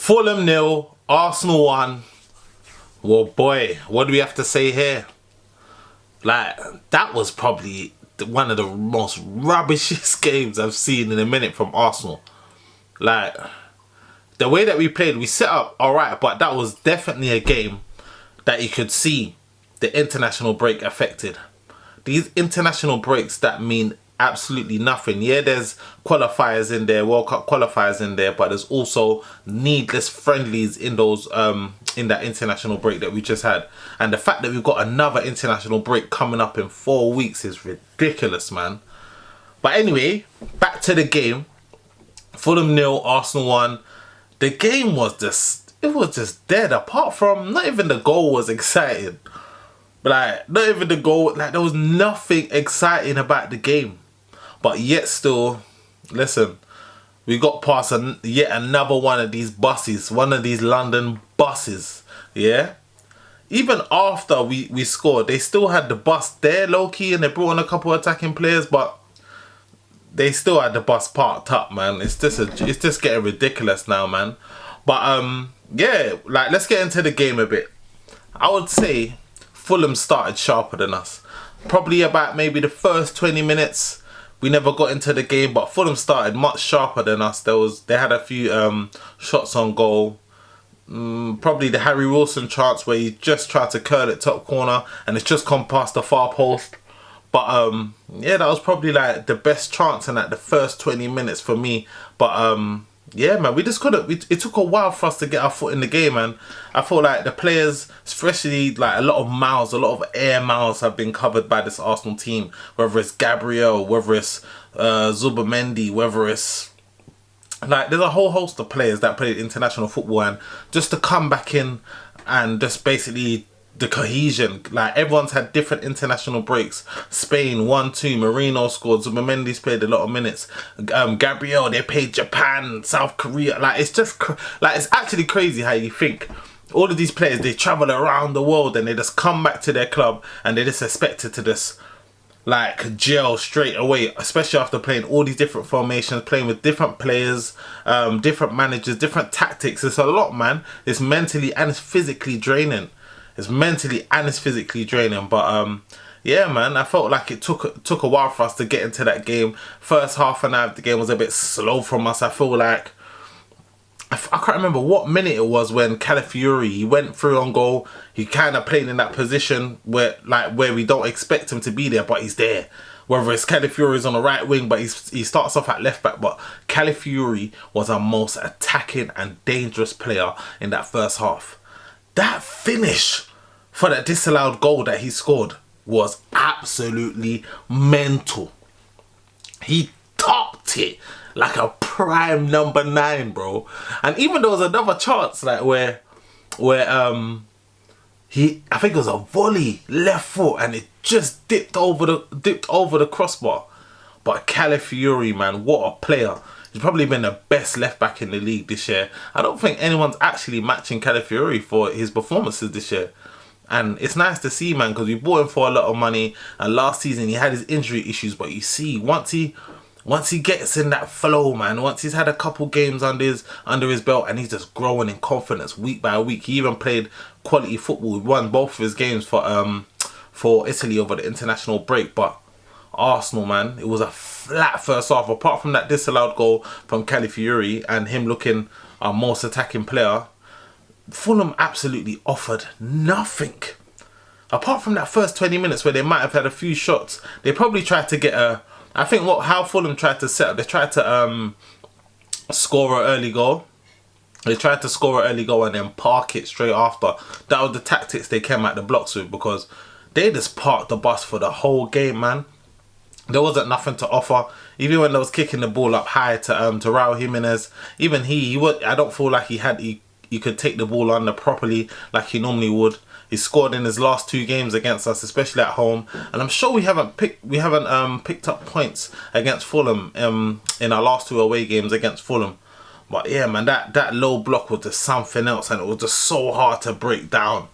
Fulham 0, Arsenal 1. Well, boy, what do we have to say here? Like, that was probably one of the most rubbishest games I've seen in a minute from Arsenal. Like, the way that we played, we set up alright, but that was definitely a game that you could see the international break affected. These international breaks that mean absolutely nothing. Yeah, there's qualifiers in there, World Cup qualifiers in there, but there's also needless friendlies in those in that international break that we just had. And the fact that we've got another international break coming up in 4 weeks is ridiculous, man. But anyway, back to the game. Fulham 0, Arsenal 1. The game was just, it was just dead. Apart from, not even the goal was exciting. But like, not even the goal, like there was nothing exciting about the game. But yet still, listen, we got past yet another one of these buses, one of these London buses, yeah? Even after we scored, they still had the bus there, low-key, and they brought in a couple of attacking players, but they still had the bus parked up, man. It's just getting ridiculous now, man. But, yeah, like, let's get into the game a bit. I would say Fulham started sharper than us. Probably about maybe the first 20 minutes, we never got into the game, but Fulham started much sharper than us. They had a few shots on goal. Probably the Harry Wilson chance where he just tried to curl it top corner and it's just come past the far post. But yeah, that was probably like the best chance in like the first 20 minutes for me. But yeah, man, we just couldn't. It took a while for us to get our foot in the game, man. I feel like the players, especially like a lot of air miles have been covered by this Arsenal team. Whether it's Gabriel, whether it's Zubamendi, whether it's like there's a whole host of players that played international football, and just to come back in and just basically the cohesion, like everyone's had different international breaks. Spain 1-2, Marino scored, Zubamendi's played a lot of minutes, Gabriel, they played Japan, South Korea. Like it's just like it's actually crazy how you think all of these players, they travel around the world and they just come back to their club and they're just expected to just like gel straight away, especially after playing all these different formations, playing with different players, different managers, different tactics. It's a lot, man. It's mentally and it's physically draining. It's mentally and it's physically draining. But yeah, man, I felt like it took a while for us to get into that game. First half an hour of the game was a bit slow from us. I feel like I can't remember what minute it was when Calafiori, he went through on goal. He kind of played in that position where we don't expect him to be there, but he's there. Whether it's Calafiori's on the right wing, but he starts off at left back. But Calafiori was our most attacking and dangerous player in that first half. That finish for that disallowed goal that he scored was absolutely mental. He topped it like a prime number 9, bro. And even there was another chance like where I think it was a volley left foot and it just dipped over the crossbar. But Calafiori, man, what a player. He's probably been the best left back in the league this year. I don't think anyone's actually matching Calafiori for his performances this year. And it's nice to see, man, because we bought him for a lot of money. And last season he had his injury issues, but you see, once he gets in that flow, man, once he's had a couple games under his belt and he's just growing in confidence week by week. He even played quality football. He won both of his games for Italy over the international break. But Arsenal, man, it was a flat first half. Apart from that disallowed goal from Calafiori and him looking our most attacking player, Fulham absolutely offered nothing. Apart from that first 20 minutes where they might have had a few shots, they probably tried to get I think how Fulham tried to set up, they tried to score an early goal. They tried to score an early goal and then park it straight after. That was the tactics they came at the blocks with, because they just parked the bus for the whole game, man. There wasn't nothing to offer. Even when they was kicking the ball up high to Raul Jimenez, even he was, I don't feel like he could take the ball under properly like he normally would. He scored in his last 2 games against us, especially at home, and I'm sure we haven't picked up points against Fulham in our last 2 away games against Fulham. But yeah, man, that low block was just something else, and it was just so hard to break down.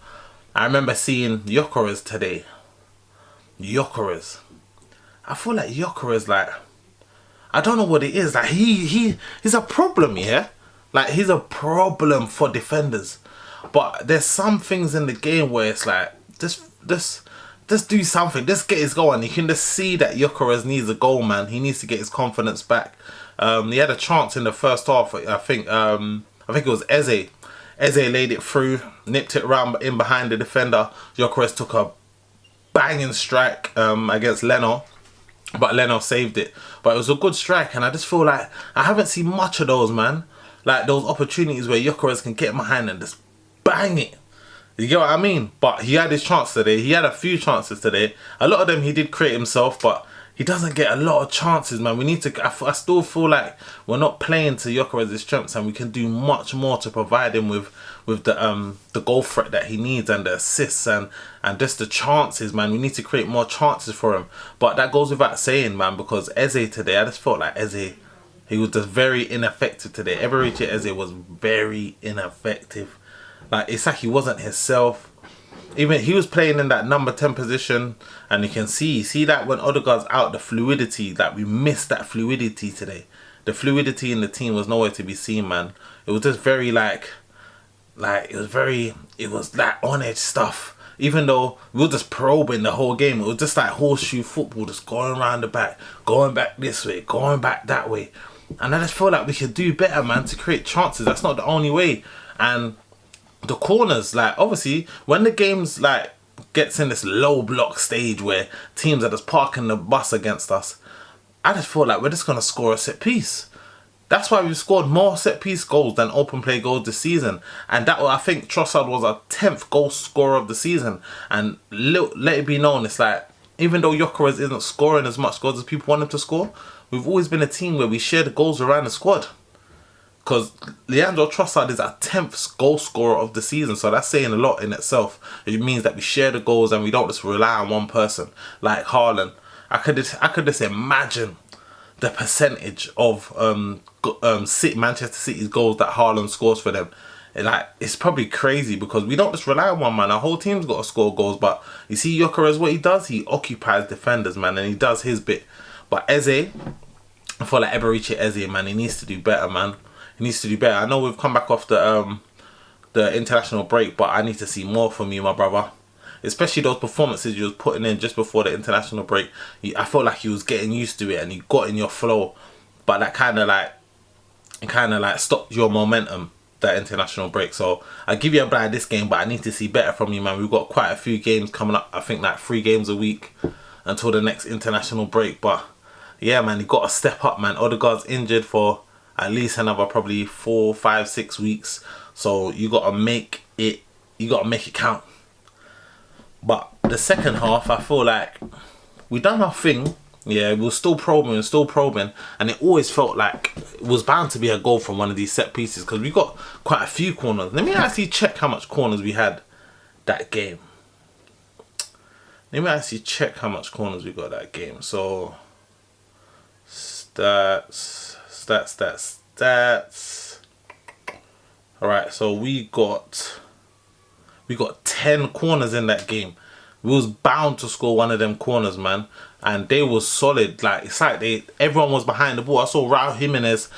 I remember seeing Gyökeres today. Gyökeres. I feel like Gyökeres, like, I don't know what it is. Like he's a problem, yeah. Like, he's a problem for defenders. But there's some things in the game where it's like, just do something. Just get his goal. And you can just see that Gyökeres needs a goal, man. He needs to get his confidence back. He had a chance in the first half. I think it was Eze. Eze laid it through, nipped it around in behind the defender. Gyökeres took a banging strike against Leno. But Leno saved it. But it was a good strike. And I just feel like I haven't seen much of those, man. Like, those opportunities where Gyökeres can get behind and just bang it. You get what I mean? But he had his chance today. He had a few chances today. A lot of them he did create himself, but he doesn't get a lot of chances, man. We need to... I still feel like we're not playing to Gyökeres' strengths, and we can do much more to provide him with the goal threat that he needs, and the assists, and just the chances, man. We need to create more chances for him. But that goes without saying, man, because Eze today, I just felt like Eze... He was just very ineffective today. Eberechi Eze was very ineffective. Like, it's like he wasn't himself. Even he was playing in that number 10 position, and you can see that when Odegaard's out, the fluidity, like, we missed that fluidity today. The fluidity in the team was nowhere to be seen, man. It was just very it was that on edge stuff. Even though we were just probing the whole game, it was just like horseshoe football, just going around the back, going back this way, going back that way. And I just feel like we could do better, man, to create chances. That's not the only way. And the corners, like, obviously, when the game's, like, gets in this low block stage where teams are just parking the bus against us, I just feel like we're just going to score a set piece. That's why we've scored more set piece goals than open play goals this season. And that, I think Trossard was our 10th goal scorer of the season. And let it be known, it's like, even though Gyökeres isn't scoring as much goals as people want him to score, we've always been a team where we share the goals around the squad. Because Leandro Trossard is our 10th goal scorer of the season. So that's saying a lot in itself. It means that we share the goals and we don't just rely on one person. Like Haaland. I could just imagine the percentage of Manchester City's goals that Haaland scores for them. It's probably crazy because we don't just rely on one man. Our whole team's got to score goals. But you see Gyökeres, what he does? He occupies defenders, man. And he does his bit. But Eze, I feel like Eberechi Eze, man, he needs to do better, man. He needs to do better. I know we've come back off the international break, but I need to see more from you, my brother. Especially those performances you was putting in just before the international break. I felt like you was getting used to it and you got in your flow. But that kind of like stopped your momentum, that international break. So I give you a bad this game, but I need to see better from you, man. We've got quite a few games coming up. I think like 3 games a week until the next international break. But yeah, man, you got to step up, man. Odegaard's injured for at least another probably 4, 5, 6 weeks. So you got to make it count. But the second half, I feel like we done our thing. Yeah, we were still probing, and it always felt like it was bound to be a goal from one of these set pieces because we got quite a few corners. Let me actually check how much corners we had that game. Let me actually check how much corners we got that game. So stats. Alright, so we got 10 corners in that game. We was bound to score one of them corners, man. And they was solid. Like, it's like everyone was behind the ball. I saw Raul Jimenez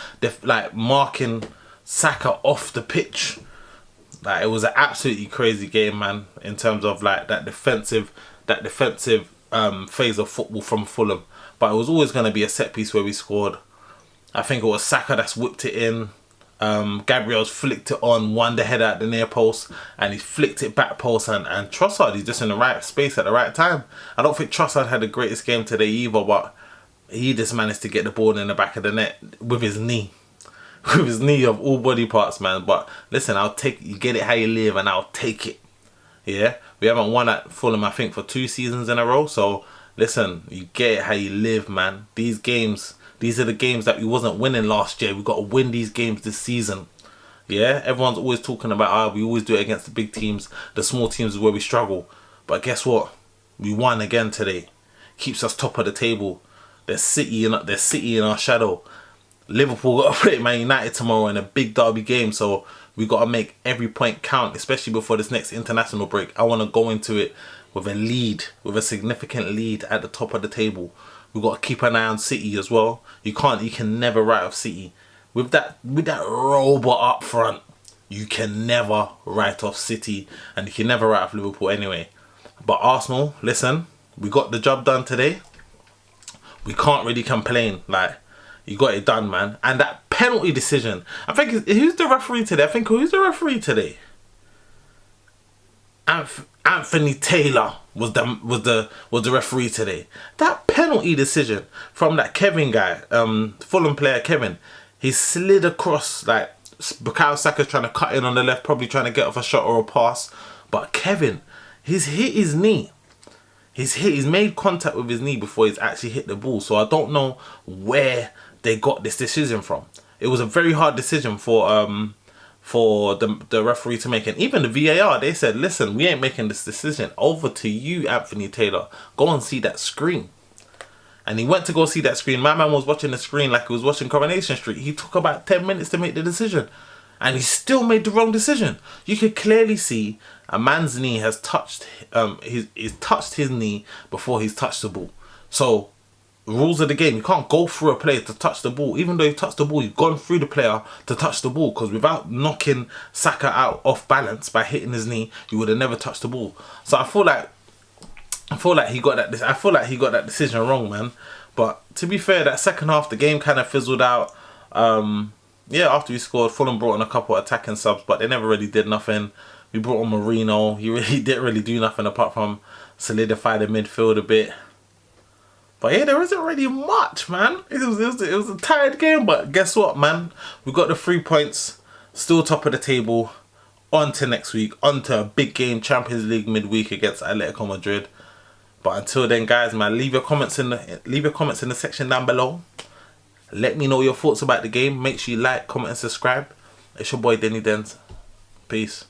marking Saka off the pitch. Like, it was an absolutely crazy game, man, in terms of like that defensive phase of football from Fulham. But it was always going to be a set piece where we scored. I think it was Saka that's whipped it in. Gabriel's flicked it on, won the header at the near post, and he flicked it back post, and Trossard, he's just in the right space at the right time. I don't think Trossard had the greatest game today either, but he just managed to get the ball in the back of the net with his knee. With his knee of all body parts, man. But listen, I'll take you get it how you live, and I'll take it. Yeah, we haven't won at Fulham, I think, for 2 seasons in a row. So listen, you get it how you live, man. These are the games that we wasn't winning last year. We've got to win these games this season. Yeah, everyone's always talking about we always do it against the big teams. The small teams is where we struggle. But guess what? We won again today. Keeps us top of the table. There's City in our shadow. Liverpool got to play Man United tomorrow in a big derby game. So we got to make every point count, especially before this next international break. I want to go into it with a lead, with a significant lead at the top of the table. We've got to keep an eye on City as well. You can never write off City. with that robot up front, you can never write off City and you can never write off Liverpool anyway. But Arsenal, listen, we got the job done today. We can't really complain. Like, you got it done, man. And that penalty decision, I think, who's the referee today? Who's the referee today? Anthony Taylor was the referee today. That penalty decision from that Kevin guy, Fulham player Kevin, he slid across, like, Bukayo Saka's trying to cut in on the left, probably trying to get off a shot or a pass. But Kevin, he's hit his knee. He's made contact with his knee before he's actually hit the ball. So I don't know where they got this decision from. It was a very hard decision for the referee to make. And even the VAR, they said, listen, we ain't making this decision. Over to you, Anthony Taylor. Go and see that screen. And he went to go see that screen. My man was watching the screen like he was watching Coronation Street. He took about 10 minutes to make the decision. And he still made the wrong decision. You could clearly see a man's knee has touched he's touched his knee before he's touched the ball. So, rules of the game, you can't go through a player to touch the ball. Even though you touched the ball, you've gone through the player to touch the ball. Because without knocking Saka out off balance by hitting his knee, you would have never touched the ball. So I feel like he got that. I feel like he got that decision wrong, man. But to be fair, that second half, the game kind of fizzled out. Yeah, after we scored, Fulham brought in a couple of attacking subs, but they never really did nothing. We brought on Marino. He really didn't really do nothing apart from solidify the midfield a bit. But yeah, there isn't really much, man. It was a tired game, but guess what, man? We got the 3 points, still top of the table. On to next week, on to a big game, Champions League midweek against Atletico Madrid. But until then, guys, man, leave your comments in the section down below. Let me know your thoughts about the game. Make sure you like, comment, and subscribe. It's your boy Dennydenzwave. Peace.